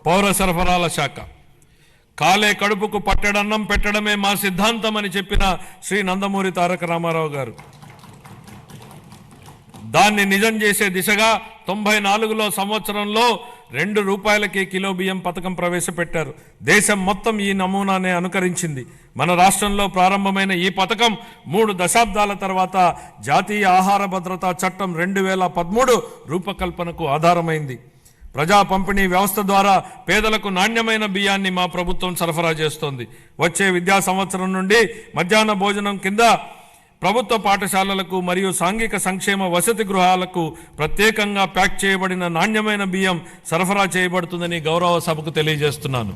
పౌర సరఫరాల శాఖ కాలే కడుపుకు పట్టెడన్నం పెట్టడమే మా సిద్ధాంతం అని చెప్పిన శ్రీ నందమూరి తారక రామారావు గారు దాన్ని నిజం చేసే దిశగా 94లో సంవత్సరంలో ₹2కి కిలో బియ్యం పథకం ప్రవేశపెట్టారు. దేశం మొత్తం ఈ నమూనానే అనుకరించింది. మన రాష్ట్రంలో ప్రారంభమైన ఈ పథకం 3 దశాబ్దాల తర్వాత జాతీయ ఆహార భద్రతా చట్టం 2013 రూపకల్పనకు ఆధారమైంది. ప్రజా పంపిణీ వ్యవస్థ ద్వారా పేదలకు నాణ్యమైన బియ్యాన్ని మా ప్రభుత్వం సరఫరా చేస్తోంది. వచ్చే విద్యా సంవత్సరం నుండి మధ్యాహ్న భోజనం కింద ప్రభుత్వ పాఠశాలలకు మరియు సాంఘిక సంక్షేమ వసతి గృహాలకు ప్రత్యేకంగా ప్యాక్ చేయబడిన నాణ్యమైన బియ్యం సరఫరా చేయబడుతుందని గౌరవ సభకు తెలియజేస్తున్నాను.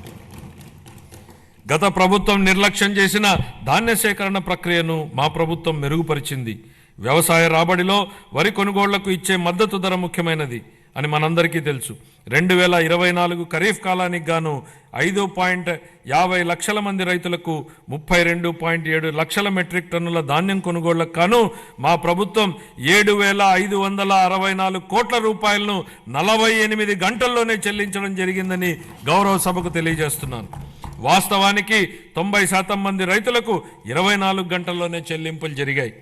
గత ప్రభుత్వం నిర్లక్ష్యం చేసిన ధాన్య సేకరణ ప్రక్రియను మా ప్రభుత్వం మెరుగుపరిచింది. వ్యవసాయ రాబడిలో వరి కొనుగోళ్లకు ఇచ్చే మద్దతు ధర ముఖ్యమైనది అని మనందరికీ తెలుసు. 2024 ఖరీఫ్ కాలానికి గాను 5.50 లక్షల మంది రైతులకు 32.7 లక్షల మెట్రిక్ టన్నుల ధాన్యం కొనుగోళ్లకు గాను మా ప్రభుత్వం 7,564 కోట్ల రూపాయలను 48 గంటల్లోనే చెల్లించడం జరిగిందని గౌరవ సభకు తెలియజేస్తున్నాను. వాస్తవానికి 90% మంది రైతులకు 24 గంటల్లోనే చెల్లింపులు జరిగాయి.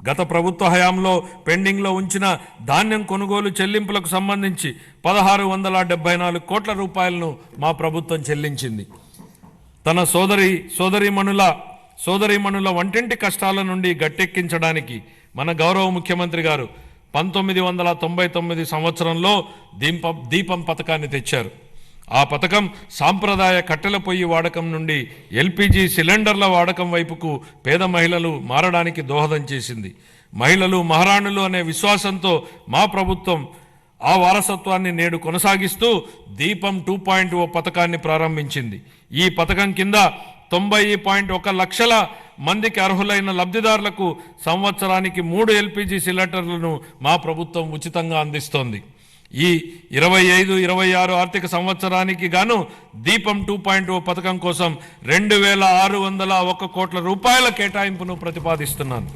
గత ప్రభుత్వ హయాంలో పెండింగ్లో ఉంచిన ధాన్యం కొనుగోలు చెల్లింపులకు సంబంధించి 1,674 కోట్ల రూపాయలను మా ప్రభుత్వం చెల్లించింది. తన సోదరీమణుల వంటింటి కష్టాల నుండి గట్టెక్కించడానికి మన గౌరవ ముఖ్యమంత్రి గారు 1999 సంవత్సరంలో దీపం పథకాన్ని తెచ్చారు. ఆ పథకం సాంప్రదాయ కట్టెల పొయ్యి వాడకం నుండి ఎల్పిజి సిలిండర్ల వాడకం వైపుకు పేద మహిళలు మారడానికి దోహదం చేసింది. మహిళలు మహారాణులు అనే విశ్వాసంతో మా ప్రభుత్వం ఆ వారసత్వాన్ని నేడు కొనసాగిస్తూ దీపం 2.0 పథకాన్ని ప్రారంభించింది. ఈ పథకం కింద 90.1 లక్షల మందికి అర్హులైన లబ్ధిదారులకు సంవత్సరానికి 3 ఎల్పిజి సిలిండర్లను మా ప్రభుత్వం ఉచితంగా అందిస్తోంది. ఈ 25-26 ఆర్థిక సంవత్సరానికి గాను దీపం 2.0 పథకం కోసం 2,601 కోట్ల రూపాయల కేటాయింపును ప్రతిపాదిస్తున్నాను.